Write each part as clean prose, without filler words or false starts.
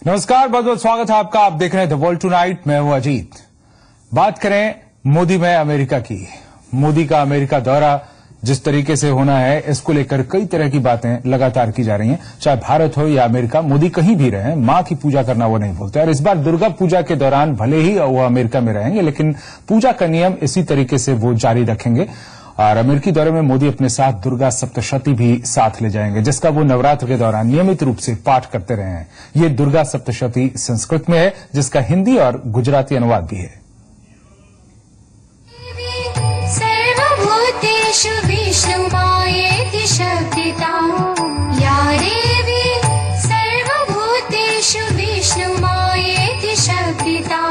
नमस्कार, बहुत बहुत स्वागत है आपका। आप देख रहे हैं द वर्ल्ड टुनाइट। मैं हूं अजीत। बात करें मोदी में अमेरिका की। मोदी का अमेरिका दौरा जिस तरीके से होना है, इसको लेकर कई तरह की बातें लगातार की जा रही हैं। चाहे भारत हो या अमेरिका, मोदी कहीं भी रहे, मां की पूजा करना वो नहीं भूलते। और इस बार दुर्गा पूजा के दौरान भले ही वो अमेरिका में रहेंगे, लेकिन पूजा का नियम इसी तरीके से वो जारी रखेंगे। और अमेरिकी दौरे में मोदी अपने साथ दुर्गा सप्तशती भी साथ ले जाएंगे, जिसका वो नवरात्र के दौरान नियमित रूप से पाठ करते रहे हैं। ये दुर्गा सप्तशती संस्कृत में है, जिसका हिंदी और गुजराती अनुवाद भी है। सर्वभूतेषु विष्णुमायेति शब्दिता, या देवी सर्वभूतेषु विष्णुमायेति शब्दिता।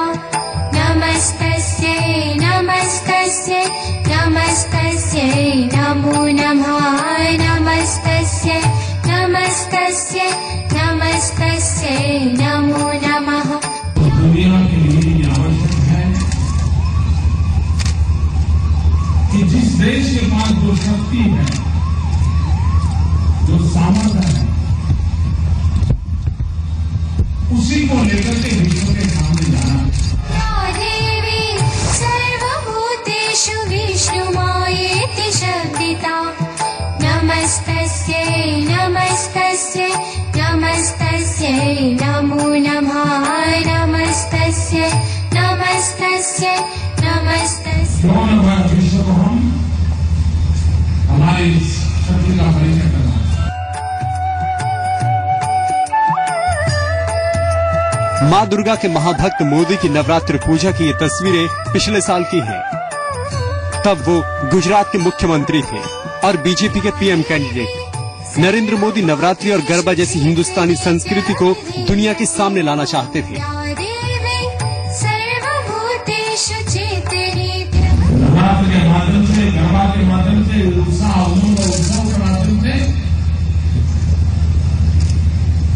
नमस्तस्यै नमस्तस्यै नमस्तस्यै नमो नमः। नमस्तस्यै नमस्तस्यै नमस्तस्यै नमो नमः। दुनिया के लिए ये आवश्यक है कि जिस देश के पास जो शक्ति है, जो सामर्थ्य है, उसी को लेकर के विश्व के सामने जाना। सर्वभूतेषु विष्णुमायेति शब्दिता। नमस्तस्यै नमस्तस्यै नमस्तस्यै नमो नमः। नमस्तस्यै नमस्तस्यै नमस्तस्यै। क्यों न वह विश्व को हम हमारी शक्ति का परिचय करना। मां दुर्गा के महाभक्त मोदी की नवरात्र पूजा की ये तस्वीरें पिछले साल की हैं। तब वो गुजरात के मुख्यमंत्री थे और बीजेपी के पीएम कैंडिडेट। नरेंद्र मोदी नवरात्रि और गरबा जैसी हिंदुस्तानी संस्कृति को दुनिया के सामने लाना चाहते थे। नवरात्र के माध्यम से, गरबा के माध्यम से, उत्साह उमंग और उत्सव के माध्यम से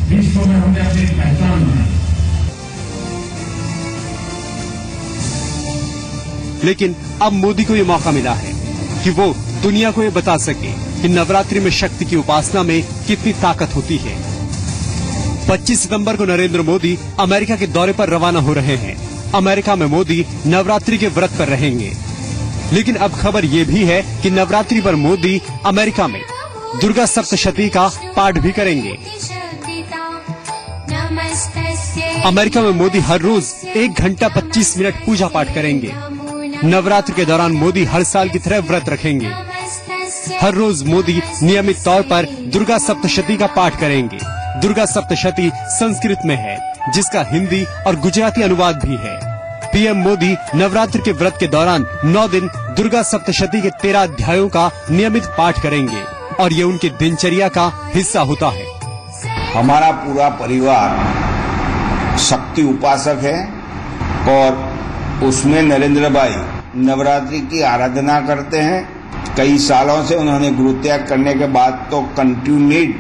विश्व में हमने अपनी पहचान बनाई। लेकिन अब मोदी को ये मौका मिला है कि वो दुनिया को ये बता सके कि नवरात्रि में शक्ति की उपासना में कितनी ताकत होती है। 25 सितंबर को नरेंद्र मोदी अमेरिका के दौरे पर रवाना हो रहे हैं। अमेरिका में मोदी नवरात्रि के व्रत पर रहेंगे। लेकिन अब खबर ये भी है कि नवरात्रि पर मोदी अमेरिका में दुर्गा सप्तशती का पाठ भी करेंगे। अमेरिका में मोदी हर रोज 1 घंटा 25 मिनट पूजा पाठ करेंगे। नवरात्र के दौरान मोदी हर साल की तरह व्रत रखेंगे। हर रोज मोदी नियमित तौर पर दुर्गा सप्तशती का पाठ करेंगे। दुर्गा सप्तशती संस्कृत में है, जिसका हिंदी और गुजराती अनुवाद भी है। पीएम मोदी नवरात्र के व्रत के दौरान 9 दिन दुर्गा सप्तशती के 13 अध्यायों का नियमित पाठ करेंगे और ये उनकी दिनचर्या का हिस्सा होता है। हमारा पूरा परिवार शक्ति उपासक है और उसमें नरेंद्र भाई नवरात्रि की आराधना करते हैं। कई सालों से उन्होंने गुरु त्याग करने के बाद तो कंटिन्यूड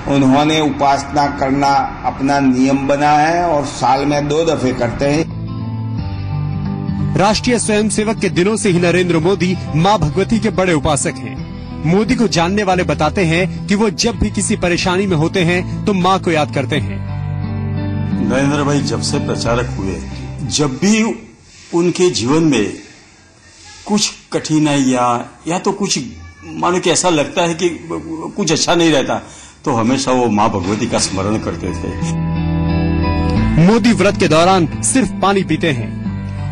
उन्होंने उपासना करना अपना नियम बना है और साल में 2 दफे करते हैं। राष्ट्रीय स्वयंसेवक के दिनों से ही नरेंद्र मोदी मां भगवती के बड़े उपासक हैं। मोदी को जानने वाले बताते हैं कि वो जब भी किसी परेशानी में होते हैं तो मां को याद करते हैं। नरेंद्र भाई जब से प्रचारक हुए, जब भी उनके जीवन में कुछ कठिनाइयां या तो कुछ मानो कि ऐसा लगता है कि कुछ अच्छा नहीं रहता, तो हमेशा वो मां भगवती का स्मरण करते थे। मोदी व्रत के दौरान सिर्फ पानी पीते हैं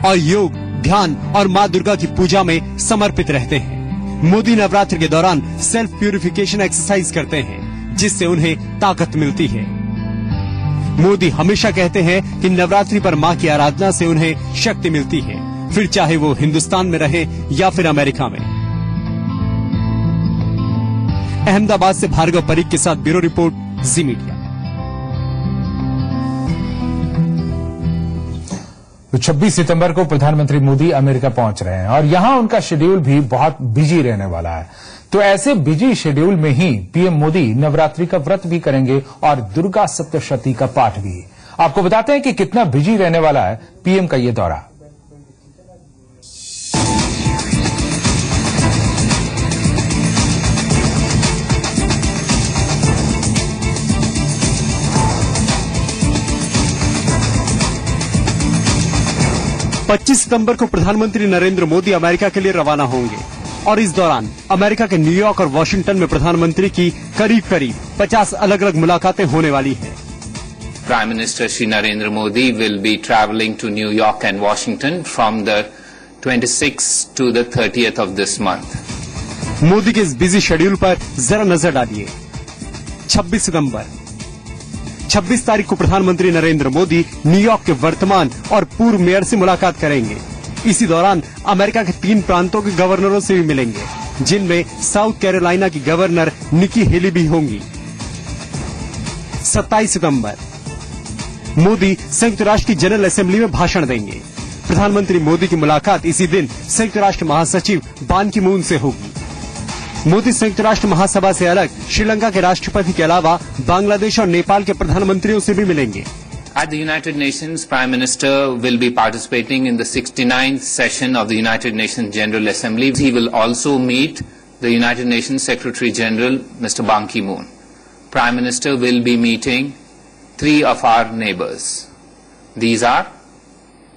और योग, ध्यान और मां दुर्गा की पूजा में समर्पित रहते हैं। मोदी नवरात्र के दौरान सेल्फ प्यूरिफिकेशन एक्सरसाइज करते हैं, जिससे उन्हें ताकत मिलती है। मोदी हमेशा कहते हैं कि नवरात्रि पर मां की आराधना से उन्हें शक्ति मिलती है, फिर चाहे वो हिंदुस्तान में रहे या फिर अमेरिका में। अहमदाबाद से भार्गव परीख के साथ ब्यूरो रिपोर्ट, जी मीडिया। तो 26 सितंबर को प्रधानमंत्री मोदी अमेरिका पहुंच रहे हैं और यहां उनका शेड्यूल भी बहुत बिजी रहने वाला है। तो ऐसे बिजी शेड्यूल में ही पीएम मोदी नवरात्रि का व्रत भी करेंगे और दुर्गा सप्तशती का पाठ भी। आपको बताते हैं कि कितना बिजी रहने वाला है पीएम का ये दौरा। 25 सितंबर को प्रधानमंत्री नरेंद्र मोदी अमेरिका के लिए रवाना होंगे और इस दौरान अमेरिका के न्यूयॉर्क और वॉशिंगटन में प्रधानमंत्री की करीब 50 अलग अलग मुलाकातें होने वाली हैं। Prime Minister Shri Narendra Modi will be traveling to New York and Washington from the 26th to the 30th of this month. Modi के इस बिजी शेड्यूल पर जरा नजर डालिए। 26 सितंबर 26 तारीख को प्रधानमंत्री नरेंद्र मोदी न्यूयॉर्क के वर्तमान और पूर्व मेयर से मुलाकात करेंगे। इसी दौरान अमेरिका के 3 प्रांतों के गवर्नरों से भी मिलेंगे, जिनमें साउथ कैरोलिना की गवर्नर निकी हेली भी होंगी। 27 सितंबर मोदी संयुक्त राष्ट्र की जनरल असेंबली में भाषण देंगे। प्रधानमंत्री मोदी की मुलाकात इसी दिन संयुक्त राष्ट्र महासचिव बान की मून से होगी। मोदी संयुक्त राष्ट्र महासभा से अलग श्रीलंका के राष्ट्रपति के अलावा बांग्लादेश और नेपाल के प्रधानमंत्रियों से भी मिलेंगे। At the United Nations, Prime Minister will be participating in the 69th session of the United Nations General Assembly. He will also meet the United Nations Secretary General, Mr. Ban Ki-moon. Prime Minister will be meeting 3 of our neighbors. These are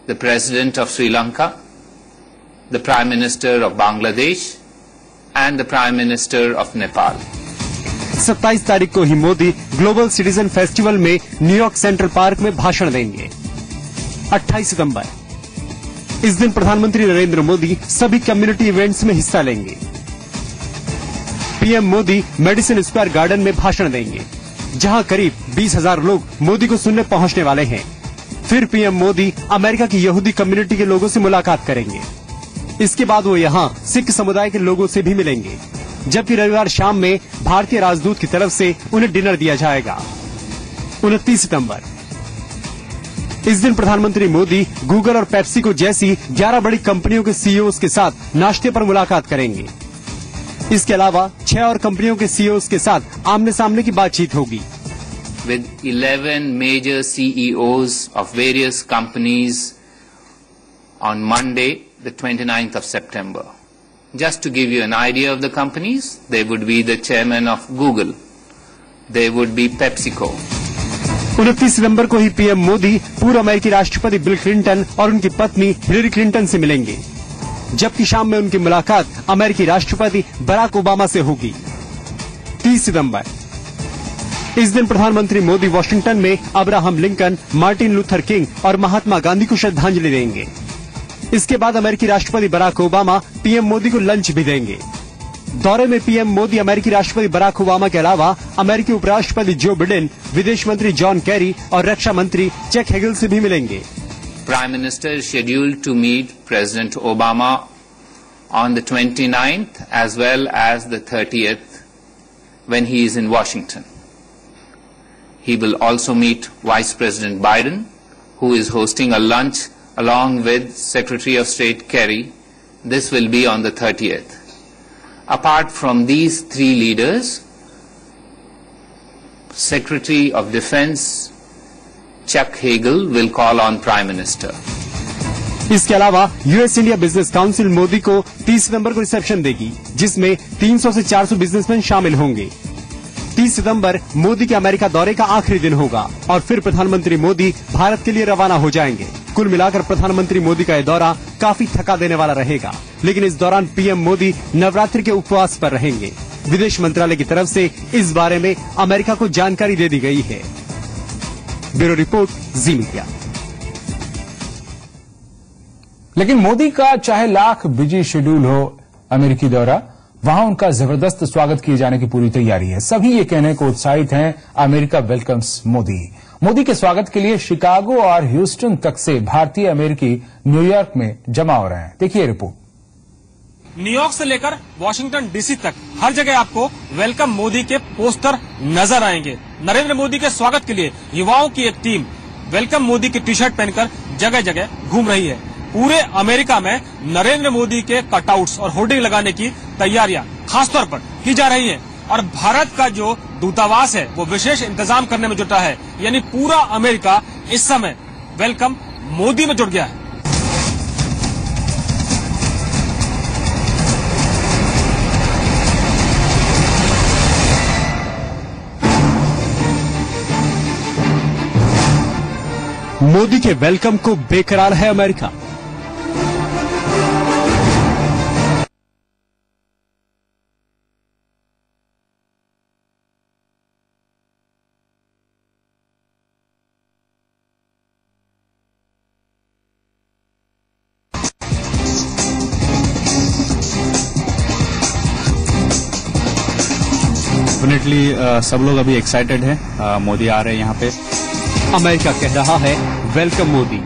the President of Sri Lanka, the Prime Minister of Bangladesh, and the Prime Minister of Nepal. 27 तारीख को ही Modi global citizen festival में New York central park में भाषण देंगे। 28 सितंबर इस दिन प्रधानमंत्री नरेंद्र मोदी सभी कम्युनिटी इवेंट्स में हिस्सा लेंगे। PM Modi Madison Square garden में भाषण देंगे, जहां करीब 20,000 लोग मोदी को सुनने पहुंचने वाले हैं। फिर पीएम मोदी अमेरिका की यहूदी कम्युनिटी के लोगों से मुलाकात करेंगे। इसके बाद वो यहां सिख समुदाय के लोगों से भी मिलेंगे, जबकि रविवार शाम में भारतीय राजदूत की तरफ से उन्हें डिनर दिया जाएगा। 29 सितंबर इस दिन प्रधानमंत्री मोदी गूगल और पेप्सिको जैसी 11 बड़ी कंपनियों के सीईओज के साथ नाश्ते पर मुलाकात करेंगे। इसके अलावा 6 और कंपनियों के सीईओज के साथ आमने सामने की बातचीत होगी। With 11 major CEOs of various companies on Monday, the 29th of September. Just to give you an idea of the companies, they would be the chairman of Google. They would be PepsiCo. 29 सितंबर को ही PM Modi पूर्व अमेरिकी राष्ट्रपति bill Clinton और उनकी पत्नी Hillary Clinton से मिलेंगे, जबकि शाम में उनकी मुलाकात अमेरिकी राष्ट्रपति बराक ओबामा से होगी। 30 सितंबर इस दिन प्रधानमंत्री मोदी वॉशिंगटन में Abraham Lincoln, Martin Luther king और महात्मा गांधी को श्रद्धांजलि देंगे। इसके बाद अमेरिकी राष्ट्रपति बराक ओबामा पीएम मोदी को लंच भी देंगे। दौरे में पीएम मोदी अमेरिकी राष्ट्रपति बराक ओबामा के अलावा अमेरिकी उपराष्ट्रपति जो बिडेन, विदेश मंत्री जॉन कैरी और रक्षा मंत्री चक हेगल से भी मिलेंगे। Prime Minister is scheduled to meet President Obama on the 29th as well as the 30th when he is in Washington. He will also meet Vice President Biden, who is hosting a lunch along with Secretary of State Kerry. This will be on the 30th. Apart from these 3 leaders, Secretary of Defense Chuck Hagel will call on Prime Minister. इसके अलावा US India business council Modi को 30 सितंबर को reception देगी, जिसमें 300 से 400 businessman शामिल होंगे। 30 सितंबर मोदी के अमेरिका दौरे का आखिरी दिन होगा और फिर प्रधानमंत्री मोदी भारत के लिए रवाना हो जाएंगे। कुल मिलाकर प्रधानमंत्री मोदी का यह दौरा काफी थका देने वाला रहेगा, लेकिन इस दौरान पीएम मोदी नवरात्रि के उपवास पर रहेंगे। विदेश मंत्रालय की तरफ से इस बारे में अमेरिका को जानकारी दे दी गई है। ब्यूरो रिपोर्ट, जी मीडिया। लेकिन मोदी का चाहे लाख बिजी शेड्यूल हो अमेरिकी दौरा, वहां उनका जबरदस्त स्वागत किए जाने की पूरी तैयारी है। सभी ये कहने को उत्साहित हैं, अमेरिका वेलकम्स मोदी। मोदी के स्वागत के लिए शिकागो और ह्यूस्टन तक से भारतीय अमेरिकी न्यूयॉर्क में जमा हो रहे हैं। देखिए रिपोर्ट। न्यूयॉर्क से लेकर वॉशिंगटन डीसी तक हर जगह आपको वेलकम मोदी के पोस्टर नजर आएंगे। नरेंद्र मोदी के स्वागत के लिए युवाओं की एक टीम वेलकम मोदी की टी शर्ट पहनकर जगह जगह घूम रही है। पूरे अमेरिका में नरेंद्र मोदी के कटआउट्स और होर्डिंग लगाने की तैयारियां खासतौर पर की जा रही हैं और भारत का जो दूतावास है वो विशेष इंतजाम करने में जुटा है। यानी पूरा अमेरिका इस समय वेलकम मोदी में जुट गया है। मोदी के वेलकम को बेकरार है अमेरिका। डेफिनेटली सब लोग अभी एक्साइटेड हैं। मोदी आ रहे हैं यहाँ पे। अमेरिका कह रहा है वेलकम मोदी।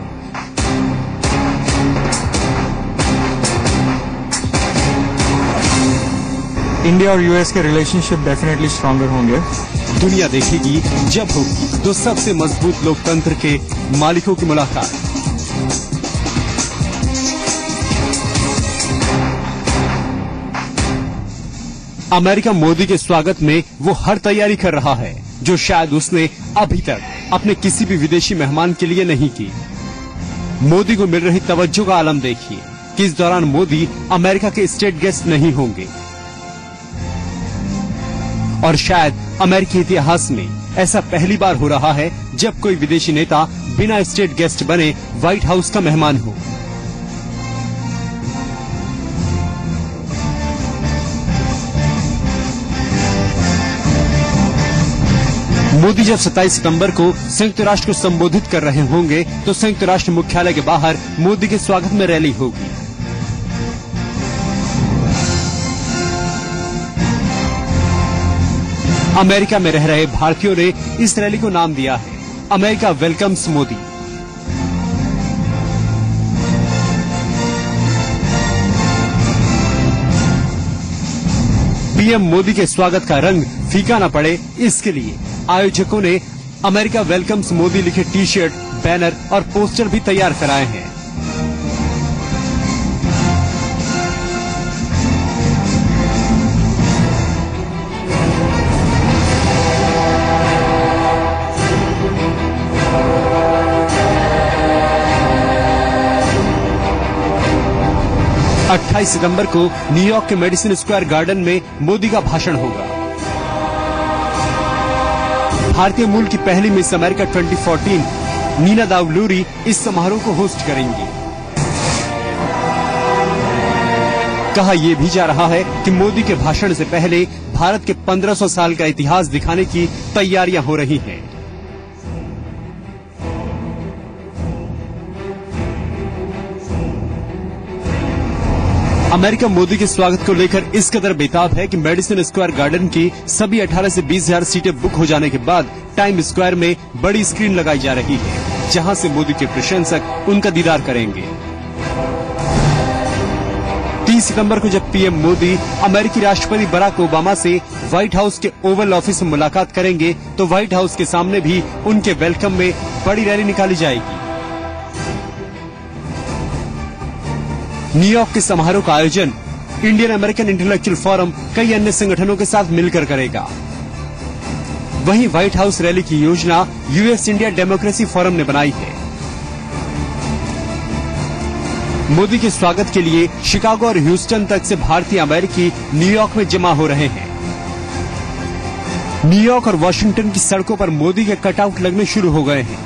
इंडिया और यूएस के रिलेशनशिप डेफिनेटली स्ट्रॉन्गर होंगे। दुनिया देखेगी जब होगी दो सबसे मजबूत लोकतंत्र के मालिकों की मुलाकात। अमेरिका मोदी के स्वागत में वो हर तैयारी कर रहा है जो शायद उसने अभी तक अपने किसी भी विदेशी मेहमान के लिए नहीं की। मोदी को मिल रही तवज्जो का आलम देखिए कि इस दौरान मोदी अमेरिका के स्टेट गेस्ट नहीं होंगे और शायद अमेरिकी इतिहास में ऐसा पहली बार हो रहा है जब कोई विदेशी नेता बिना स्टेट गेस्ट बने व्हाइट हाउस का मेहमान हो। मोदी जब 27 सितंबर को संयुक्त राष्ट्र को संबोधित कर रहे होंगे तो संयुक्त राष्ट्र मुख्यालय के बाहर मोदी के स्वागत में रैली होगी। अमेरिका में रह रहे भारतीयों ने इस रैली को नाम दिया है America welcomes Modi. PM Modi के स्वागत का रंग फीका न पड़े, इसके लिए आयोजकों ने अमेरिका वेलकम्स मोदी लिखे टी शर्ट, बैनर और पोस्टर भी तैयार कराए हैं। अट्ठाईस सितंबर को न्यूयॉर्क के मेडिसन स्क्वायर गार्डन में मोदी का भाषण होगा। भारतीय मूल की पहली मिस अमेरिका 2014 नीना दावलूरी इस समारोह को होस्ट करेंगी। कहा यह भी जा रहा है कि मोदी के भाषण से पहले भारत के 1500 साल का इतिहास दिखाने की तैयारियां हो रही हैं। अमेरिका मोदी के स्वागत को लेकर इस कदर बेताब है कि मेडिसन स्क्वायर गार्डन की सभी 18 से 20,000 सीटें बुक हो जाने के बाद टाइम स्क्वायर में बड़ी स्क्रीन लगाई जा रही है जहां से मोदी के प्रशंसक उनका दीदार करेंगे। 30 सितंबर को जब पीएम मोदी अमेरिकी राष्ट्रपति बराक ओबामा से व्हाइट हाउस के ओवल ऑफिस में मुलाकात करेंगे तो व्हाइट हाउस के सामने भी उनके वेलकम में बड़ी रैली निकाली जाएगी। न्यूयॉर्क के समारोह का आयोजन इंडियन अमेरिकन इंटेलेक्चुअल फोरम कई अन्य संगठनों के साथ मिलकर करेगा। वहीं व्हाइट हाउस रैली की योजना यूएस इंडिया डेमोक्रेसी फोरम ने बनाई है। मोदी के स्वागत के लिए शिकागो और ह्यूस्टन तक से भारतीय अमेरिकी न्यूयॉर्क में जमा हो रहे हैं। न्यूयॉर्क और वॉशिंगटन की सड़कों पर मोदी के कटआउट लगने शुरू हो गए हैं।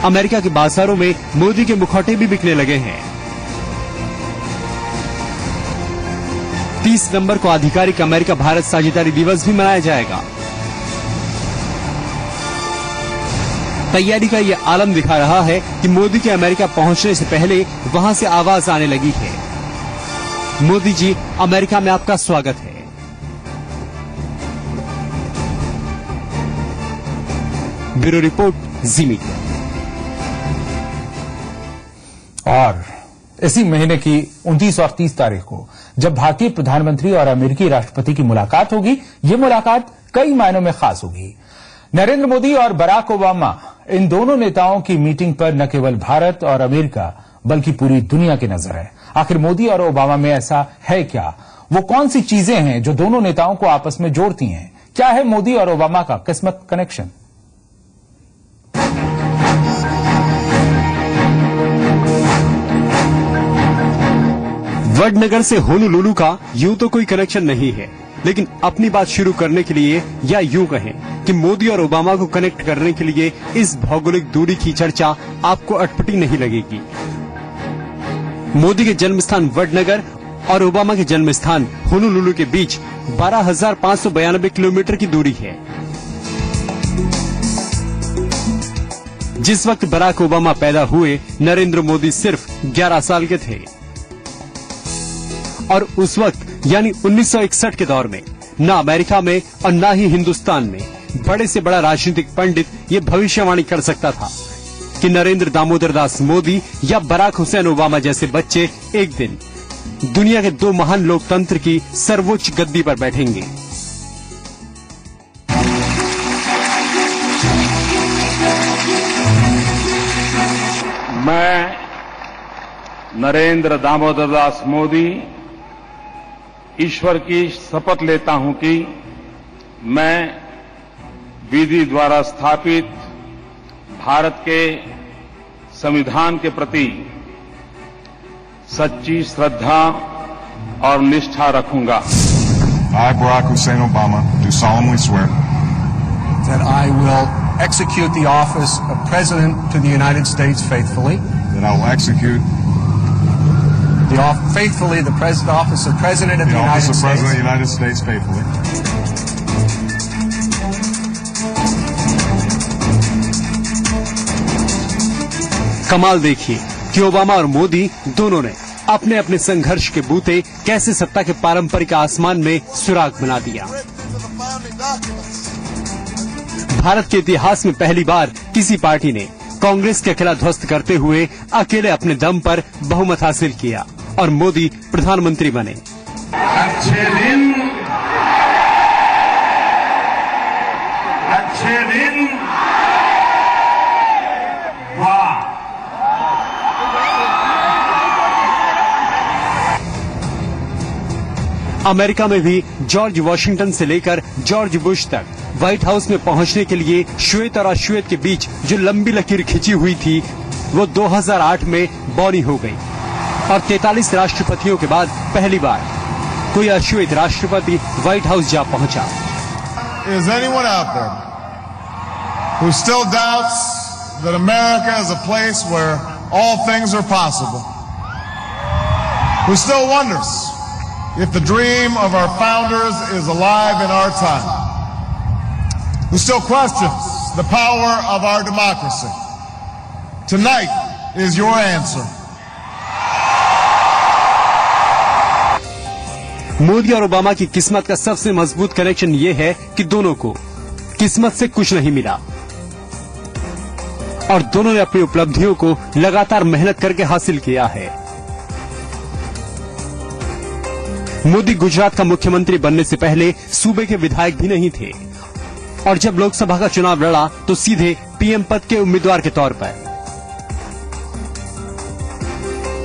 अमेरिका के बाजारों में मोदी के मुखौटे भी बिकने लगे हैं। 30 सितंबर को आधिकारिक अमेरिका भारत साझेदारी दिवस भी मनाया जाएगा। तैयारी का ये आलम दिखा रहा है कि मोदी के अमेरिका पहुंचने से पहले वहां से आवाज आने लगी है, मोदी जी अमेरिका में आपका स्वागत है। ब्यूरो रिपोर्ट, जी मीडिया। और इसी महीने की 29 और 30 तारीख को जब भारतीय प्रधानमंत्री और अमेरिकी राष्ट्रपति की मुलाकात होगी, ये मुलाकात कई मायनों में खास होगी। नरेंद्र मोदी और बराक ओबामा, इन दोनों नेताओं की मीटिंग पर न केवल भारत और अमेरिका बल्कि पूरी दुनिया की नजर है। आखिर मोदी और ओबामा में ऐसा है क्या? वो कौन सी चीजें हैं जो दोनों नेताओं को आपस में जोड़ती हैं? क्या है मोदी और ओबामा का किस्मत कनेक्शन? वडनगर से होनोलुलु का यूं तो कोई कनेक्शन नहीं है, लेकिन अपनी बात शुरू करने के लिए या यूं कहें कि मोदी और ओबामा को कनेक्ट करने के लिए इस भौगोलिक दूरी की चर्चा आपको अटपटी नहीं लगेगी। मोदी के जन्म स्थान वडनगर और ओबामा के जन्म स्थान होनोलुलु के बीच 12,592 किलोमीटर की दूरी है। जिस वक्त बराक ओबामा पैदा हुए, नरेंद्र मोदी सिर्फ 11 साल के थे। और उस वक्त यानी 1961 के दौर में न अमेरिका में और न ही हिंदुस्तान में बड़े से बड़ा राजनीतिक पंडित ये भविष्यवाणी कर सकता था कि नरेंद्र दामोदर दास मोदी या बराक हुसैन ओबामा जैसे बच्चे एक दिन दुनिया के दो महान लोकतंत्र की सर्वोच्च गद्दी पर बैठेंगे। मैं नरेंद्र दामोदर दास मोदी ईश्वर की शपथ लेता हूं कि मैं विधि द्वारा स्थापित भारत के संविधान के प्रति सच्ची श्रद्धा और निष्ठा रखूंगा। I, Barack Hussein Obama, do solemnly swear that I will execute the office of President to the United States faithfully. That I will execute faithfully the office of President of the United States. The office of President of the United States faithfully. कमाल देखिए कि Obama और मोदी दोनों ने अपने अपने संघर्ष के बूते कैसे सत्ता के पारंपरिक आसमान में सुराग बना दिया। भारत के इतिहास में पहली बार किसी पार्टी ने कांग्रेस के खिलाफ ध्वस्त करते हुए अकेले अपने दम पर बहुमत हासिल किया और मोदी प्रधानमंत्री बने। अच्छे दिन वाह। अमेरिका में भी जॉर्ज वॉशिंगटन से लेकर जॉर्ज बुश तक व्हाइट हाउस में पहुंचने के लिए श्वेत और अश्वेत के बीच जो लंबी लकीर खिंची हुई थी वो 2008 में बौनी हो गई और 43 राष्ट्रपतियों के बाद पहली बार कोई अश्वेत राष्ट्रपति व्हाइट हाउस जा पहुंचा। Is anyone out there who still doubts that America is a place where all things are possible? Who still wonders if the dream of our founders is alive in our time? Who still questions the power of our democracy? Tonight is your answer. Modi और Obama की किस्मत का सबसे मजबूत connection ये है कि दोनों को किस्मत से कुछ नहीं मिला और दोनों ने अपनी उपलब्धियों को लगातार मेहनत करके हासिल किया है। मोदी गुजरात का मुख्यमंत्री बनने से पहले सूबे के विधायक भी नहीं थे और जब लोकसभा का चुनाव लड़ा तो सीधे पीएम पद के उम्मीदवार के तौर पर।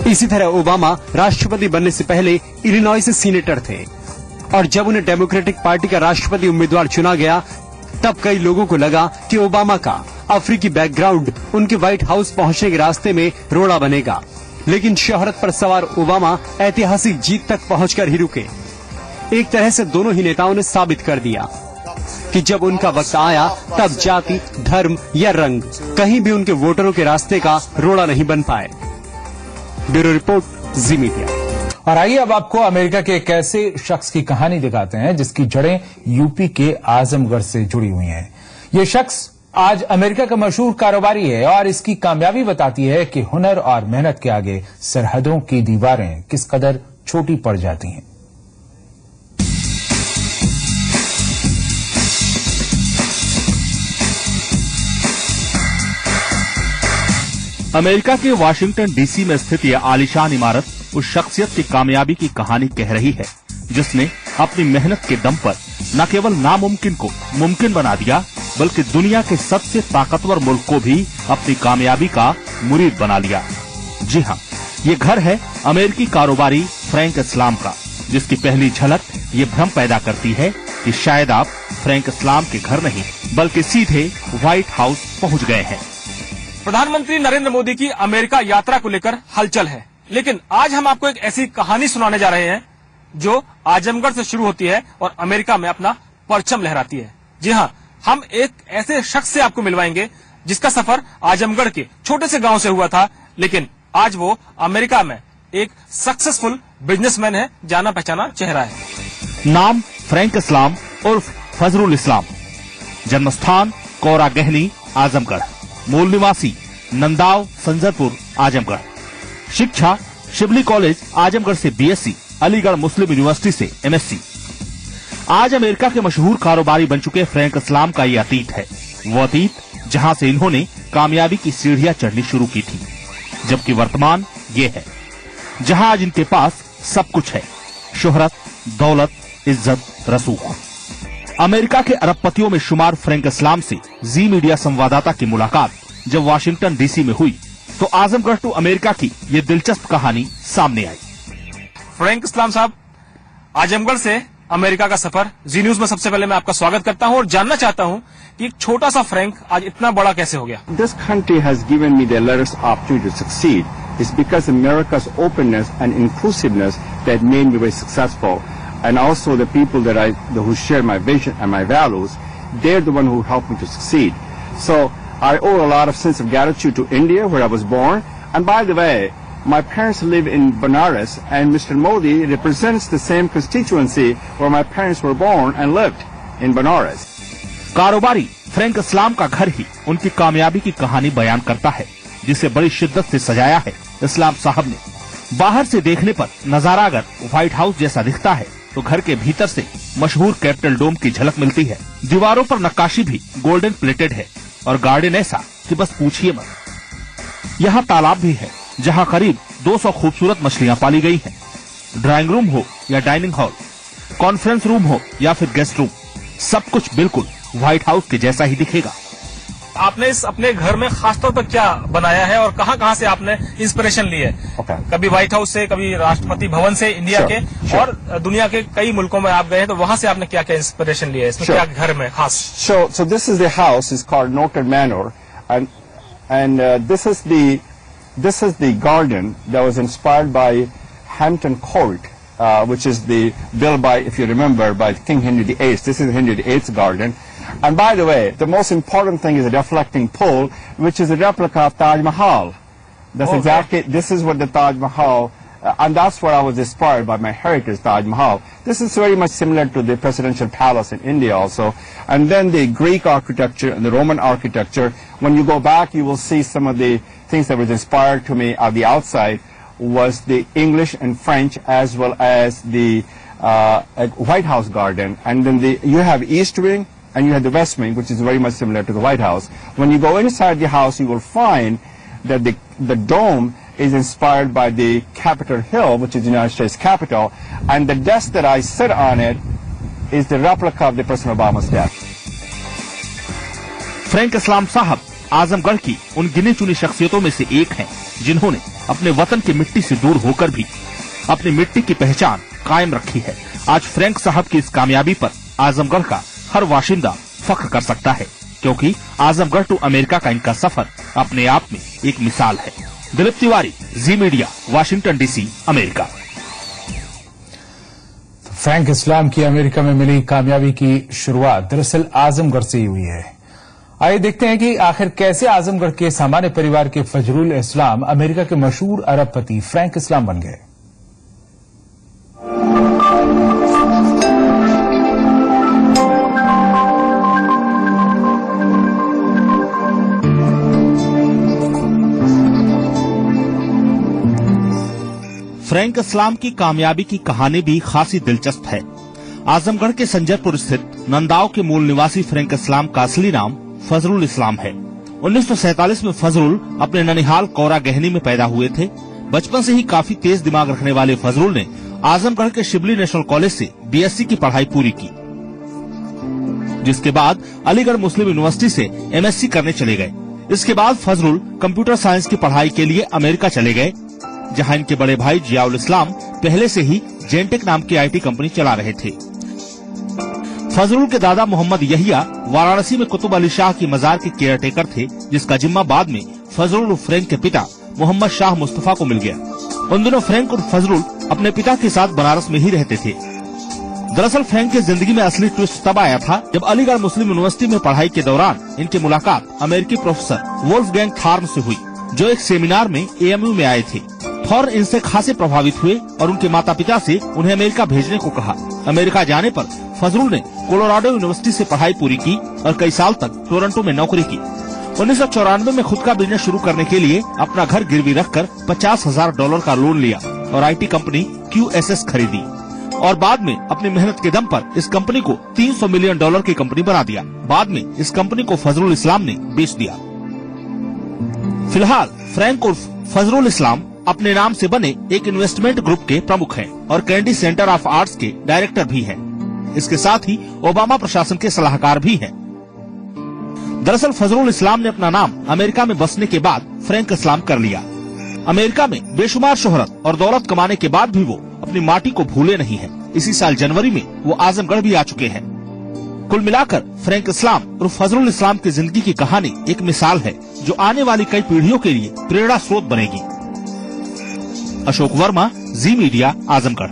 इसी तरह ओबामा राष्ट्रपति बनने से पहले इलिनॉय से सीनेटर थे और जब उन्हें डेमोक्रेटिक पार्टी का राष्ट्रपति उम्मीदवार चुना गया तब कई लोगों को लगा कि ओबामा का अफ्रीकी बैकग्राउंड उनके व्हाइट हाउस पहुंचने के रास्ते में रोड़ा बनेगा, लेकिन शोहरत पर सवार ओबामा ऐतिहासिक जीत तक पहुंचकर ही रुके। एक तरह से दोनों ही नेताओं ने साबित कर दिया कि जब उनका वक्त आया तब जाति, धर्म या रंग कहीं भी उनके वोटरों के रास्ते का रोड़ा नहीं बन पाए। ब्यूरो रिपोर्ट, जी मीडिया। और आइए अब आपको अमेरिका के एक ऐसे शख्स की कहानी दिखाते हैं जिसकी जड़ें यूपी के आजमगढ़ से जुड़ी हुई हैं। ये शख्स आज अमेरिका का मशहूर कारोबारी है और इसकी कामयाबी बताती है कि हुनर और मेहनत के आगे सरहदों की दीवारें किस कदर छोटी पड़ जाती हैं। अमेरिका के वाशिंगटन डीसी में स्थित यह आलीशान इमारत उस शख्सियत की कामयाबी की कहानी कह रही है जिसने अपनी मेहनत के दम पर न केवल नामुमकिन को मुमकिन बना दिया बल्कि दुनिया के सबसे ताकतवर मुल्क को भी अपनी कामयाबी का मुरीद बना लिया। जी हाँ, ये घर है अमेरिकी कारोबारी फ्रैंक इस्लाम का, जिसकी पहली झलक ये भ्रम पैदा करती है कि शायद आप फ्रैंक इस्लाम के घर नहीं बल्कि सीधे व्हाइट हाउस पहुंच गए हैं। प्रधानमंत्री नरेंद्र मोदी की अमेरिका यात्रा को लेकर हलचल है, लेकिन आज हम आपको एक ऐसी कहानी सुनाने जा रहे हैं जो आजमगढ़ से शुरू होती है और अमेरिका में अपना परचम लहराती है। जी हाँ, हम एक ऐसे शख्स से आपको मिलवाएंगे जिसका सफर आजमगढ़ के छोटे से गांव से हुआ था, लेकिन आज वो अमेरिका में एक सक्सेसफुल बिजनेसमैन है, जाना पहचाना चेहरा है। नाम फ्रैंक इस्लाम उर्फ फजरुल इस्लाम, जन्मस्थान कोरा गहनी आजमगढ़, मूल निवासी नंदाव संजरपुर आजमगढ़, शिक्षा शिबली कॉलेज आजमगढ़ से बीएससी, अलीगढ़ मुस्लिम यूनिवर्सिटी से MSc। आज अमेरिका के मशहूर कारोबारी बन चुके फ्रैंक इस्लाम का ये अतीत है, वो अतीत जहां से इन्होंने कामयाबी की सीढ़ियां चढ़नी शुरू की थी, जबकि वर्तमान ये है जहां आज इनके पास सब कुछ है, शोहरत, दौलत, इज्जत, रसूख। अमेरिका के अरबपतियों में शुमार फ्रैंक इस्लाम से जी मीडिया संवाददाता की मुलाकात जब वाशिंगटन DC में हुई तो आजमगढ़ टू अमेरिका की ये दिलचस्प कहानी सामने आई। फ्रैंक इस्लाम साहब, आजमगढ़ से अमेरिका का सफर जी न्यूज में सबसे पहले मैं आपका स्वागत करता हूं और जानना चाहता हूं कि एक छोटा सा फ्रैंक आज इतना बड़ा कैसे हो गया। This country has given me the largest opportunity to succeed. It's because America's openness and inclusiveness that made me very successful, and also the people who share my vision and my values, they're the one who helped me to succeed. So I owe a lot of sense of gratitude to India, where I was born. And by the way, my parents live in Benares, and Mr. Modi represents the same constituency where my parents were born and lived in Benares. कारोबारी Frank इस्लाम का घर ही उनकी कामयाबी की कहानी बयान करता है, जिसे बड़ी शिद्दत से सजाया है इस्लाम साहब ने। बाहर से देखने पर नजारा अगर व्हाइट हाउस जैसा दिखता है तो घर के भीतर से मशहूर कैपिटल डोम की झलक मिलती है। दीवारों पर नक्काशी भी गोल्डन प्लेटेड है और गार्डन ऐसा कि बस पूछिए मत। यहाँ तालाब भी है जहाँ करीब 200 खूबसूरत मछलियाँ पाली गई हैं। ड्राइंग रूम हो या डाइनिंग हॉल, कॉन्फ्रेंस रूम हो या फिर गेस्ट रूम, सब कुछ बिल्कुल व्हाइट हाउस के जैसा ही दिखेगा। आपने इस अपने घर में खासतौर पर क्या बनाया है और कहाँ से आपने इंस्पिरेशन ली है? कभी व्हाइट हाउस से, कभी राष्ट्रपति भवन से इंडिया के और दुनिया के कई मुल्कों में आप गए हैं, तो वहाँ से आपने क्या क्या इंस्पिरेशन लिया है? इसमें क्या घर में खास? So this is the house is called Notre Manor, and this is the garden that was inspired by Hampton Court, which is built by, if you remember, by King Henry VIII. This is Henry VIII's garden. And by the way, the most important thing is a reflecting pool, which is a replica of Taj Mahal. That's exactly, this is what the Taj Mahal, and that's what I was inspired by, my heritage, Taj Mahal. This is very much similar to the presidential palace in India also. And then the Greek architecture and the Roman architecture. When you go back, you will see some of the things that was inspired to me on the outside was the English and French, as well as the White House garden. And then you have East Wing and you have the West Wing, which is very much similar to the White House. When you go inside the house, you will find that the dome is inspired by the Capitol Hill, which is the United States Capitol, and the desk that I sit on it is the replica of the President Obama's desk. Frank Islam साहब आजमगढ़ की उन गिनी चुनी शख्सियतों में से एक हैं, जिन्होंने अपने वतन की मिट्टी से दूर होकर भी अपनी मिट्टी की पहचान कायम रखी है। आज फ्रैंक साहब की इस कामयाबी पर आजमगढ़ का हर वाशिंदा फख्र कर सकता है, क्योंकि आजमगढ़ टू अमेरिका का इनका सफर अपने आप में एक मिसाल है। Dilip Tiwari, Zee media, Washington DC, America. Frank Islam की अमेरिका में मिली कामयाबी की शुरुआत दरअसल आजमगढ़ से ही हुई है। आइए देखते हैं कि आखिर कैसे आजमगढ़ के सामान्य परिवार के फजरुल इस्लाम अमेरिका के मशहूर अरबपति फ्रैंक इस्लाम बन गए। फ्रैंक इस्लाम की कामयाबी की कहानी भी खासी दिलचस्प है। आजमगढ़ के संजरपुर स्थित नंदाव के मूल निवासी फ्रैंक इस्लाम का असली नाम फजरुल इस्लाम है। 1947 में फजरुल अपने ननिहाल कौरा गहनी में पैदा हुए थे। बचपन से ही काफी तेज दिमाग रखने वाले फजरुल ने आजमगढ़ के शिबली नेशनल कॉलेज से BSc की पढ़ाई पूरी की, जिसके बाद अलीगढ़ मुस्लिम यूनिवर्सिटी से MSc करने चले गए। इसके बाद फजरुल कंप्यूटर साइंस की पढ़ाई के लिए अमेरिका चले गए, जहां इनके बड़े भाई जियाउल इस्लाम पहले से ही जेंटेक नाम की IT कंपनी चला रहे थे। फजरुल के दादा मोहम्मद यहिया वाराणसी में कुतुब अली शाह की मजार के केयरटेकर थे, जिसका जिम्मा बाद में फजरुल और फ्रैंक के पिता मोहम्मद शाह मुस्तफा को मिल गया। उन दिनों फ्रैंक और फजरुल अपने पिता के साथ बनारस में ही रहते थे। दरअसल फ्रैंक की जिंदगी में असली ट्विस्ट तब आया था जब अलीगढ़ मुस्लिम यूनिवर्सिटी में पढ़ाई के दौरान इनकी मुलाकात अमेरिकी प्रोफेसर वोल्फगैंग थॉर्न से हुई, जो एक सेमिनार में AMU में आए थे। थॉर्न इनसे खासे प्रभावित हुए और उनके माता पिता से उन्हें अमेरिका भेजने को कहा। अमेरिका जाने पर फजरुल ने कोलोराडो यूनिवर्सिटी से पढ़ाई पूरी की और कई साल तक टोरंटो में नौकरी की। 1994 में खुद का बिजनेस शुरू करने के लिए अपना घर गिरवी रखकर $50,000 का लोन लिया और IT कंपनी QSS खरीदी और बाद में अपनी मेहनत के दम पर इस कंपनी को $300 मिलियन की कंपनी बना दिया। बाद में इस कंपनी को फजरुल इस्लाम ने बेच दिया। फिलहाल फ्रैंक उर्फ फजरुल इस्लाम अपने नाम से बने एक इन्वेस्टमेंट ग्रुप के प्रमुख हैं और कैंडी सेंटर ऑफ आर्ट्स के डायरेक्टर भी हैं। इसके साथ ही ओबामा प्रशासन के सलाहकार भी हैं। दरअसल फजरुल इस्लाम ने अपना नाम अमेरिका में बसने के बाद फ्रैंक इस्लाम कर लिया। अमेरिका में बेशुमार शोहरत और दौलत कमाने के बाद भी वो अपनी माटी को भूले नहीं हैं। इसी साल जनवरी में वो आजमगढ़ भी आ चुके हैं। कुल मिलाकर फ्रैंक इस्लाम और फजरुल इस्लाम की जिंदगी की कहानी एक मिसाल है जो आने वाली कई पीढ़ियों के लिए प्रेरणा स्रोत बनेगी। अशोक वर्मा, जी मीडिया, आजमगढ़।